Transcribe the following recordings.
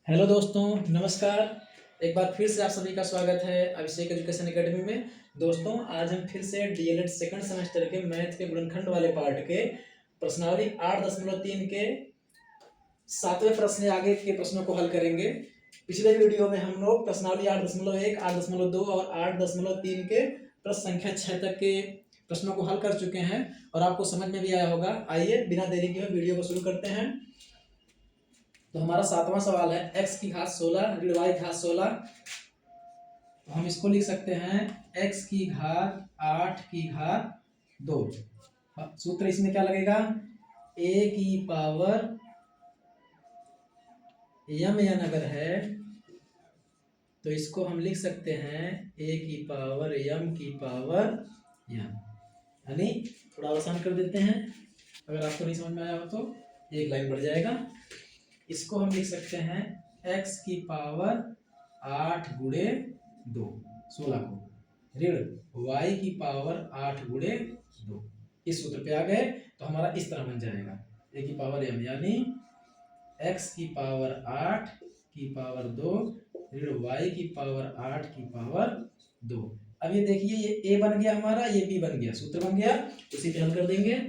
Hello दोस्तों, नमस्कार। एक बार फिर से आप सभी का स्वागत है अभिषेक एजुकेशन एकेडमी में। दोस्तों, आज हम फिर से डीएलएड सेकंड सेमेस्टर के मैथ के गुणनखंड वाले पार्ट के प्रश्नावली 8.3 के 7वें प्रश्न आगे के प्रश्नों को हल करेंगे। पिछले वीडियो में हम लोग प्रश्नावली 8.1, 8.2 और 8.3 के प्रश्न संख्या 6 तक के प्रश्नों को हल कर चुके हैं और आपको समझ में भी आया होगा। आइए बिना देरी के वीडियो को शुरू करते हैं। तो हमारा 7वां सवाल है x की घात 16 ऋण y की घात 16। तो हम इसको लिख सकते हैं x की घात 8 की घात 2। सूत्र इसमें क्या लगेगा, a की पावर m अगर है तो इसको हम लिख सकते हैं a की पावर m की पावर m, यानी थोड़ा आसान कर देते हैं। अगर आपको नहीं समझ में आया हो तो एक लाइन बढ़ जाएगा। इसको हम लिख सकते हैं x की पावर 8 गुणे 2 16 को ऋण y की पावर 8 गुणे 2। इस सूत्र पे आ गए तो हमारा इस तरह बन जाएगा a की पावर m, यानी x की पावर 8 की पावर 2 ऋण y की पावर 8 की पावर 2। अब ये देखिए, ये a बन गया हमारा, ये b बन गया, सूत्र बन गया, उसी पे हल कर देंगे।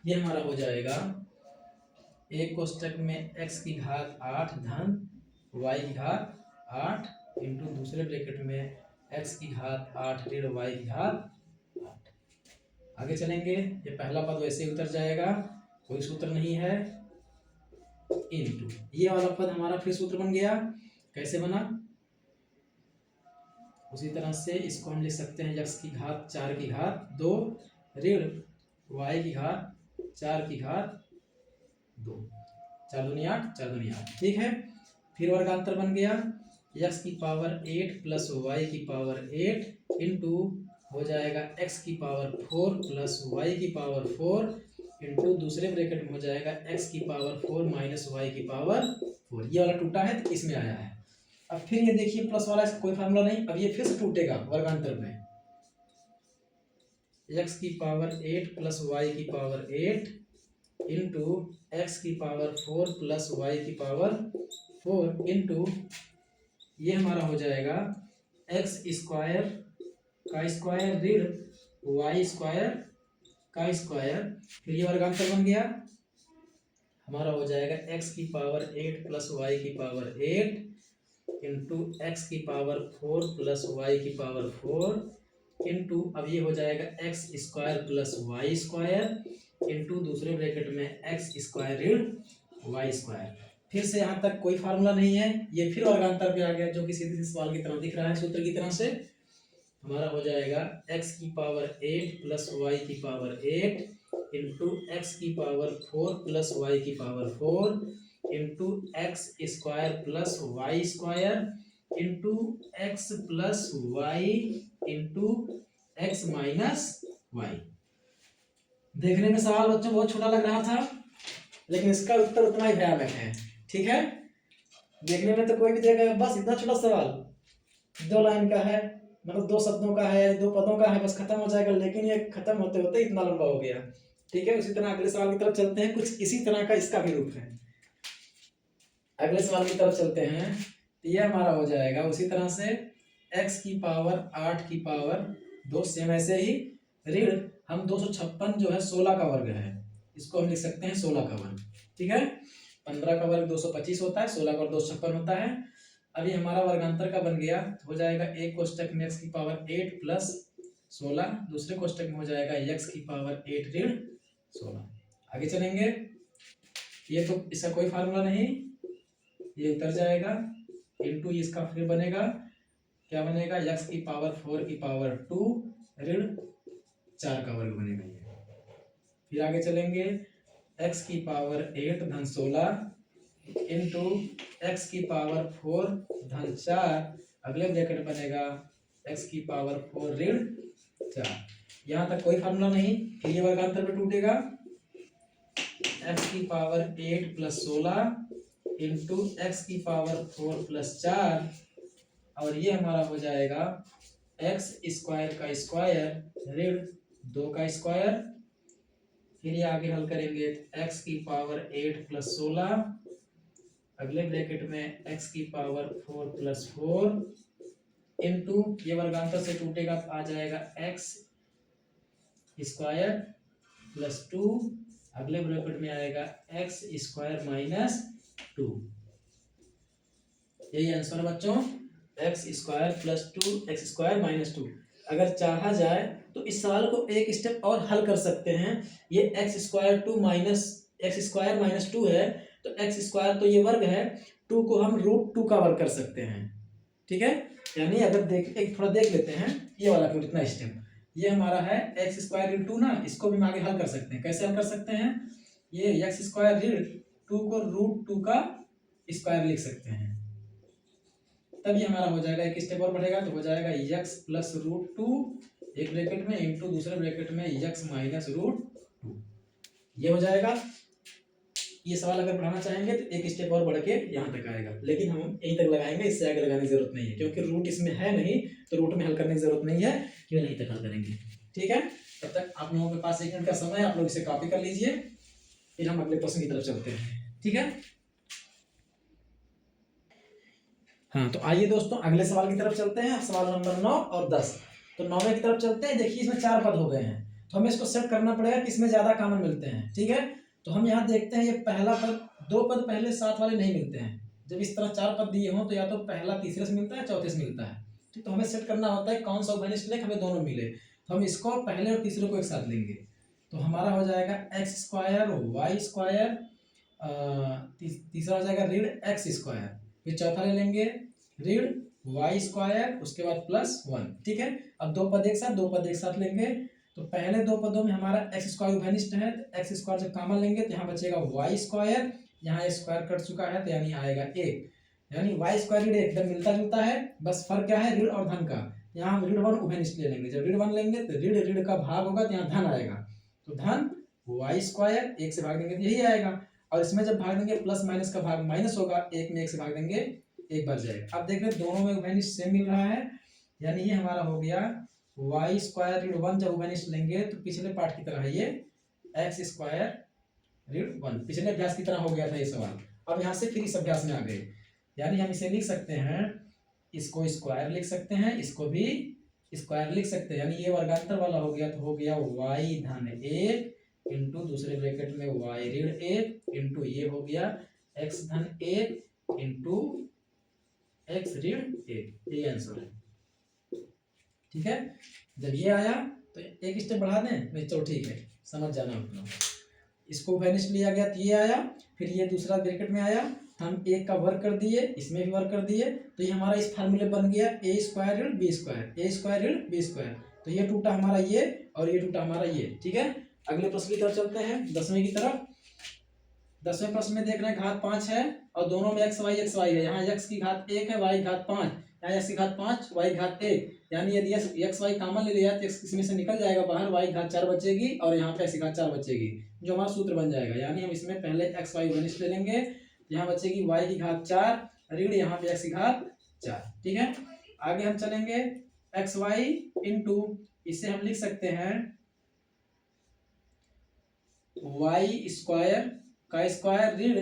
ये हमारा हो जाएगा एक कोष्टक में x की घात 8 धन y की घात 8 इंटू दूसरे ब्रैकेट में x की घात 8 ऋण y की घात 8। आगे चलेंगे, ये पहला पद वैसे ही उतर जाएगा, कोई सूत्र नहीं है, इंटू ये वाला पद हमारा फिर सूत्र बन गया। कैसे बना, उसी तरह से इसको हम लिख सकते हैं x की घात 4 की घात 2 ऋण y की घात 4 की घात 2। 4 दूनी 8, 4 दूनी 8, ठीक है। फिर वर्गांतर बन गया x की पावर 8 प्लस y की पावर 8 इंटू हो जाएगा x की पावर 4 प्लस y की पावर 4 इंटू दूसरे ब्रैकेट में हो जाएगा x की पावर 4 माइनस y की पावर 4। ये वाला टूटा है तो इसमें आया है। अब फिर ये देखिए प्लस वाला, इसका कोई फार्मूला नहीं, अब ये फिर से टूटेगा वर्गांतर में। x की पावर 8 प्लस y की पावर 8 इंटू एक्स की पावर 4 प्लस वाई की पावर 4 इंटू ये हमारा हो जाएगा एक्स स्क्वायर का स्क्वायर ऋण वाई स्क्वायर का स्क्वायर। फिर ये वर्गांतर बन गया, हमारा हो जाएगा एक्स की पावर 8 प्लस वाई की पावर 8 इंटू एक्स की पावर 4 प्लस वाई की पावर 4 इंटू अब ये हो जाएगा x square plus y square into दूसरे ब्रैकेट में एक्स स्क्वायर ऋण वाई स्क्वायर। फिर से यहाँ तक कोई फार्मूला नहीं है, ये फिर वर्गांतर पे आ गया जो कि सीधे सवाल की तरह दिख रहा है, सूत्र की तरह से। हमारा हो जाएगा x की पावर 8 प्लस वाई की पावर 8 इंटू एक्स की पावर 4 प्लस वाई की power 4 into x square plus y square into x plus y into x minus y. देखने में सवाल बच्चों बहुत छोटा लग रहा था, लेकिन इसका उत्तर उतना ही भयानक है, ठीक है। देखने में तो कोई भी देगा बस इतना छोटा सवाल, 2 लाइन का है, मतलब 2 शब्दों का है, 2 पदों का है, बस खत्म हो जाएगा, लेकिन ये खत्म होते होते इतना लंबा हो गया, ठीक है। उसी तरह अगले सवाल की तरफ चलते हैं, कुछ इसी तरह का इसका भी रूप है। अगले सवाल की तरफ चलते हैं, तो ये हमारा हो जाएगा उसी तरह से x की पावर 8 की पावर 2 सेम ऐसे ही ऋण हम 256 जो है 16 का वर्ग है, इसको हम लिख सकते हैं 16 का वर्ग, ठीक है। 15 का वर्ग 225 होता है, 16 का वर्ग 256 होता है। अभी हमारा वर्गांतर का बन गया, हो जाएगा एक कोष्टक में x की पावर 8 प्लस 16, दूसरे कोष्टक में हो जाएगा x की पावर 8 ऋण 16। आगे चलेंगे, ये तो इसका कोई फार्मूला नहीं, ये उतर जाएगा इंटू इसका फिर बनेगा, क्या बनेगा, x की पावर 4 की पावर 2 ऋण 4 का वर्ग बनेगा ये। फिर आगे चलेंगे, x की पावर 8 धन 16 इंटू एक्स की पावर 4 धन 4, अगले ब्रैकेट बनेगा x की पावर 4 ऋण 4। यहाँ तक कोई फार्मूला नहीं, फिर ये वर्गांतर पे टूटेगा, x की पावर 8 प्लस 16 इंटू एक्स की पावर 4 प्लस 4, और ये हमारा हो जाएगा एक्स स्क्वायर का स्क्वायर ऋण 2 का स्क्वायर। फिर ये आगे हल करेंगे x की पावर 8 प्लस 16, अगले ब्रैकेट में x की पावर 4 प्लस 4 इंटू ये वर्गांतर से टूटेगा तो आ जाएगा x स्क्वायर प्लस 2, अगले ब्रैकेट में आएगा x स्क्वायर माइनस 2। यही आंसर है बच्चों, x square plus 2 x square minus 2। अगर चाहा जाए तो इस सवाल को एक स्टेप और हल कर सकते हैं। ये x square 2 minus x square minus 2 है, तो एक्स स्क्वायर तो ये वर्ग है, 2 को हम रूट 2 का वर्ग कर सकते हैं। ठीक है, यानी अगर एक थोड़ा देख लेते हैं ये वाला क्यों इतना स्टेप। ये हमारा है एक्स स्क्वायर ऋण 2 ना, इसको भी हम आगे हल कर सकते हैं। कैसे हल कर सकते हैं, ये एक्स स्क्वायर ऋण 2 को रूट 2 का स्क्वायर लिख सकते हैं, तब ये हमारा हो जाएगा। एक स्टेप और बढ़ेगा तो हो जाएगा यक्स प्लस रूट 2 एक ब्रैकेट में इंटू दूसरे ब्रैकेट में यक्स माइनस रूट 2, ये हो जाएगा। ये सवाल अगर बढ़ाना चाहेंगे तो एक स्टेप और बढ़ के यहाँ तक आएगा, लेकिन हम यहीं तक लगाएंगे, इससे आगे लगाने की जरूरत नहीं है, क्योंकि रूट इसमें है नहीं तो रूट में हल करने की जरूरत नहीं है, क्यों यहीं तक हल करेंगे। ठीक है, तब तक आप लोगों के पास 1 मिनट का समय है, आप लोग इसे कॉपी कर लीजिए, फिर हम अगले प्रश्न की तरफ चलते हैं। ठीक है, हाँ तो आइए दोस्तों अगले सवाल की तरफ चलते हैं। सवाल नंबर 9 और 10। तो 9वें की तरफ चलते हैं। देखिए इसमें 4 पद हो गए हैं, तो हमें इसको सेट करना पड़ेगा कि इसमें ज्यादा कॉमन मिलते हैं। ठीक है, तो हम यहाँ देखते हैं ये पहला पद, 2 पद पहले साथ वाले नहीं मिलते हैं। जब इस तरह 4 पद दिए हों तो या तो पहला तीसरे से मिलता है, चौथे से मिलता है। ठीक, तो हमें सेट करना होता है कौन सा उभयनिष्ठ लेख हमें दोनों मिले, तो हम इसको पहले और तीसरे को एक साथ लेंगे। तो हमारा हो जाएगा एक्स स्क्वायर वाई स्क्वायर, तीसरा हो जाएगा ऋण एक्स स्क्वायर, फिर चौथा ले लेंगे ऋण वाई स्क्वायर, उसके बाद प्लस 1। ठीक है, अब 2 पद एक साथ लेंगे। तो पहले 2 पदों में हमारा एक्स स्क्वायर उभयनिष्ठ है, तो एक्स स्क्वायर जब कॉमन लेंगे तो यहाँ बचेगा वाई स्क्वायर, यहाँ स्क्वायर कट चुका है तो यानी आएगा 1, यानी वाई स्क्वायर ऋण एकदम मिलता जुलता है, बस फर्क क्या है ऋण और धन का। यहाँ हम ऋण 1 उभयनिष्ठ ले लेंगे, जब ऋण 1 लेंगे तो ऋण ऋण का भाग होगा तो यहाँ धन आएगा, तो धन वाई स्क्वायर 1 से भाग देंगे तो यही आएगा। और इसमें जब भाग देंगे प्लस माइनस का भाग माइनस होगा, 1 में 1 से भाग देंगे 1 बच जाएगा। अब देख रहे दोनों में उभयनिष्ठ सेम मिल रहा है, यानी ये हमारा हो गया वाई स्क्वायर ऋण 1 जब उभयनिष्ठ लेंगे तो पिछले पार्ट की तरह है ये एक्स स्क्वायर ऋण 1, पिछले अभ्यास की तरह हो गया था ये सवाल। अब यहाँ से फिर इस अभ्यास में आ गए, यानी हम इसे लिख सकते हैं, इसको स्क्वायर लिख सकते हैं, इसको भी स्क्वायर लिख सकते हैं, यानी ये वर्गांतर वाला हो गया तो हो गया वाई धन 1 इंटू दूसरे ब्रैकेट में वाई ऋण 1 इंटू ये हो गया एक्स धन 1 इंटू एक्स ऋण 1, ये आंसर है। ठीक है, जब ये आया तो एक स्टेप बढ़ा दें, नहीं चलो ठीक है, समझ जाना अपना। इसको उभयनिष्ठ लिया गया तो ये आया, फिर ये दूसरा ब्रैकेट में आया, हम 1 का वर्ग कर दिए, इसमें भी वर्ग कर दिए, तो ये हमारा इस फार्मूले बन गया ए स्क्वायर ऋण बी स्क्वायर, ए स्क्वायर ऋण बी स्क्वायर। तो ये टूटा हमारा ये और ये टूटा हमारा ये। ठीक है, अगले प्रश्न की तरफ चलते हैं, 10वें की तरफ। 10वें प्रश्न में देख रहे हैं घात 5 है और दोनों में एक्स वाई है। यहाँ एक्स की घात 1 है, वाई घात 5, यहाँ एक्स की घात 5 वाई घात 1, यानी यदि एक्स वाई कॉमन ले लिया तो एक्स इसमें से निकल जाएगा बाहर, वाई घात 4 बचेगी और यहाँ पे एक्स की घात 4 बचेगी, जो हमारा सूत्र बन जाएगा। यानी हम इसमें पहले एक्स वाई उभयनिष्ठ ले लेंगे, यहाँ बचेगी वाई की घात 4 ऋण यहाँ पे एक्स की घात 4। ठीक है, आगे हम चलेंगे एक्स वाई इंटू, इसे हम लिख सकते हैं वाई स्क्वायर का स्क्वायर ऋण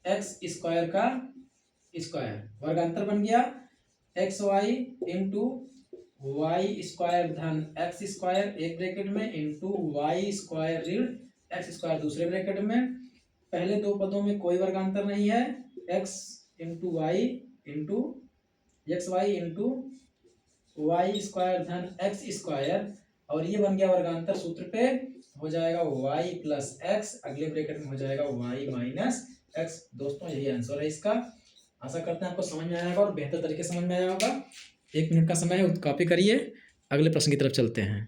एक्स स्क्वायर का स्क्वायर, वर्गांतर बन गया X Y into Y square धन एक्स स्क्वायर एक ब्रैकेट में इंटू वाई स्क्वायर ऋण एक्स स्क्वायर दूसरे ब्रैकेट में। पहले 2 पदों में कोई वर्गांतर नहीं है, X into Y into X Y into Y square धन एक्स स्क्वायर, और ये बन गया वर्गांतर सूत्र पे, हो जाएगा y प्लस एक्स, अगले ब्रैकेट में हो जाएगा y माइनस एक्स। दोस्तों यही आंसर है इसका। आशा करते हैं आपको समझ में आया होगा और बेहतर तरीके से समझ में आया होगा। 1 मिनट का समय है, कॉपी करिए, अगले प्रश्न की तरफ चलते हैं।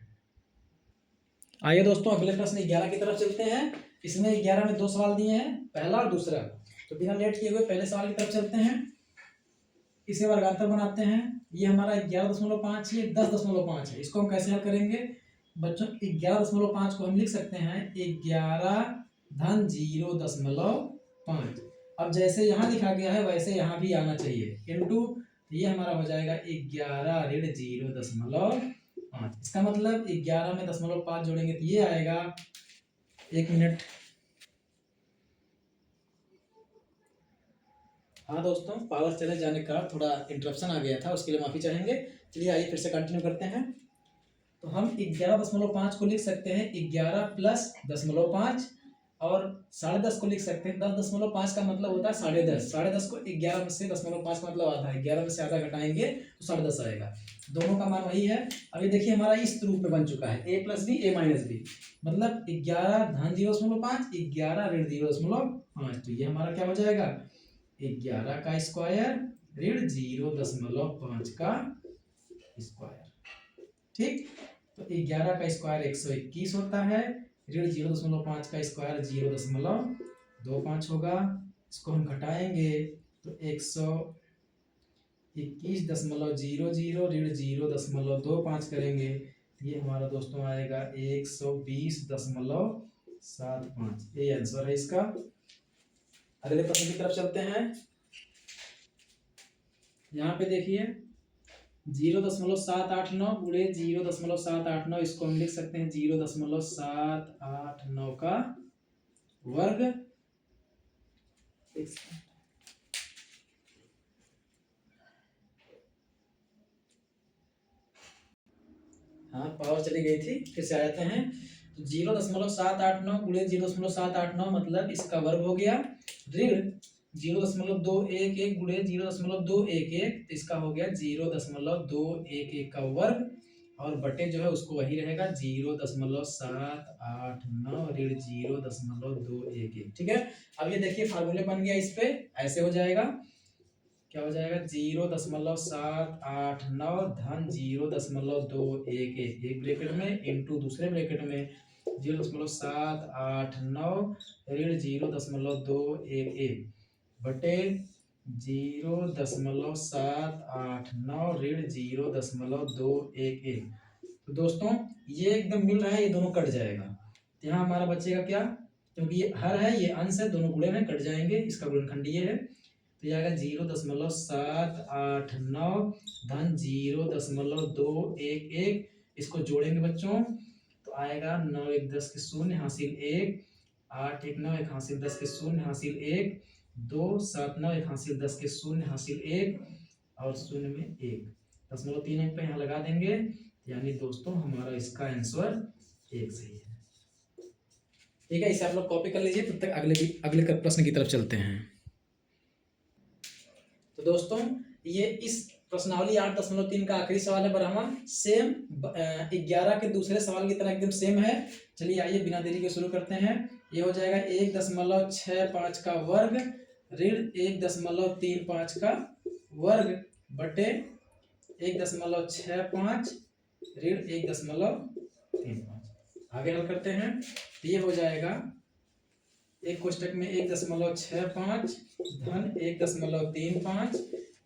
आइए दोस्तों अगले प्रश्न 11 की तरफ चलते हैं। इसमें 11 में 2 सवाल दिए हैं, पहला और दूसरा। तो बिना लेट किए हुए पहले सवाल की तरफ चलते हैं, इसे वर्गांतर बनाते हैं। ये हमारा 11.5 ये 10.5 है, इसको हम कैसे हल करेंगे बच्चों। 11.5 को हम लिख सकते हैं 11 धन 0.5। अब जैसे यहाँ लिखा गया है वैसे यहाँ भी आना चाहिए, इंटू ये हमारा हो जाएगा 11 ऋण 0.5। इसका मतलब 11 में 0.5 जोड़ेंगे तो ये आएगा एक मिनट। हाँ दोस्तों, पावर चले जाने का थोड़ा इंटरप्शन आ गया था, उसके लिए माफ़ी चाहेंगे। चलिए आइए फिर से कंटिन्यू करते हैं। तो हम 11.5 को लिख सकते हैं 11 प्लस 0.5 और 10.5 को लिख सकते हैं 10.5 का मतलब होता है 10.5। 10.5 को 11 में से 0.5 का मतलब आधा है, 11 में से आधा घटाएंगे तो 10.5 आएगा। दोनों का मान वही है। अभी देखिए हमारा इस रूप में बन चुका है a plus B a minus B, मतलब 11 धन 0.5 11 ऋण 0.5। तो ये हमारा क्या हो जाएगा 11 का स्क्वायर ऋण 0.5 का स्क्वायर। ठीक, तो 11 का स्क्वायर 121 होता है, ऋण 0.5 का स्क्वायर 0.25 होगा। इसको हम घटाएंगे तो 121.00 ऋण 0.25 करेंगे, ये हमारा दोस्तों आएगा 120.75। ये आंसर है इसका। अगले प्रश्न की तरफ चलते हैं। यहाँ पे देखिए 0.789 गुणे 0.789, इसको हम लिख सकते हैं 0.789 का वर्ग। हाँ पावर चली गई थी, फिर से आ जाते हैं। तो 0.789 गुणे 0.789 मतलब इसका वर्ग हो गया, ऋण 0.211 गुणे 0.211, तो इसका हो गया 0.211 का वर्ग, और बटे जो है उसको वही रहेगा 0.789 ऋण 0.211। ठीक है, अब ये देखिए फार्मूले बन गया, इस पे ऐसे हो जाएगा, क्या हो जाएगा 0.789 धन 0.211 एक ब्रैकेट में इंटू दूसरे ब्रैकेट में 0.789 ऋण 0.211 बटे 0.789 ऋण 0.211। तो दोस्तों ये एकदम मिल रहा है, ये दोनों कट जाएगा, तो यहाँ हमारा बचेगा क्या, क्योंकि ये हर है ये अंश है, दोनों गुणे में कट जाएंगे, इसका गुणनखंड ये है, तो ये आएगा 0.789 धन 0.211। इसको जोड़ेंगे बच्चों तो आएगा 9 1 10 के शून्य हासिल 1, 8 1 9 1 हासिल 10 के शून्य हासिल 1, 2 7 9 1 हासिल 10 के शून्य हासिल 1 और शून्य में 1.3 अंक पे यहाँ लगा देंगे, यानी दोस्तों हमारा इसका आंसर 1 सही है। ठीक है, इसे आप लोग कॉपी कर लीजिए, तब तक अगले प्रश्न की तरफ चलते हैं। तो दोस्तों ये इस प्रश्नावली 8.3 का आखिरी सवाल है ब्रह्मा, सेम 11 के दूसरे सवाल की तरह एकदम सेम है। चलिए आइए बिना देरी के शुरू करते हैं। ये हो जाएगा 1.65 का वर्ग ऋण 1.35 का वर्ग बटे 1.65 ऋण 1.35। आगे हल करते हैं, ये हो जाएगा एक कोष्टक में 1.65 धन 1.35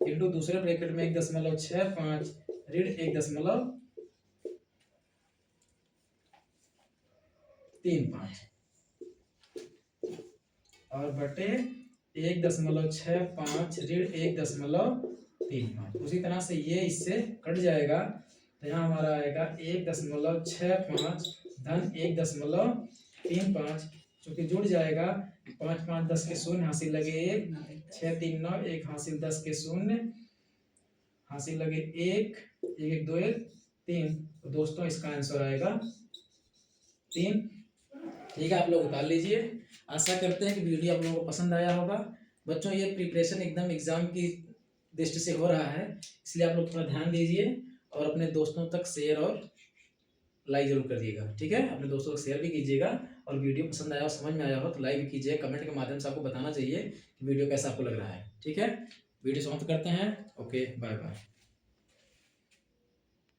इंटू दूसरे ब्रैकेट में 1.65 ऋण 1.35 और बटे 1.65 ऋण 1.35। उसी तरह से ये इससे कट जाएगा, तो यहाँ हमारा आएगा 1.65 धन 1.35, चूंकि जुड़ जाएगा 5 5 10 के शून्य हासिल लगे 1, 6 3 9 1 हासिल 10 के शून्य हासिल लगे 1 1 2 1 3। तो दोस्तों इसका आंसर आएगा 3। ठीक है, आप लोग उतार लीजिए। आशा करते हैं कि वीडियो आप लोगों को पसंद आया होगा। बच्चों ये प्रिपरेशन एकदम एग्जाम की दृष्टि से हो रहा है, इसलिए आप लोग थोड़ा ध्यान दीजिए और अपने दोस्तों तक शेयर और लाइक जरूर करिएगा। ठीक है, अपने दोस्तों को शेयर भी कीजिएगा, और वीडियो पसंद आया हो समझ में आया हो तो लाइक भी कीजिए। कमेंट के माध्यम से आपको बताना चाहिए कि वीडियो कैसा आपको लग रहा है। ठीक है, वीडियो समाप्त करते हैं। Okay, bye bye.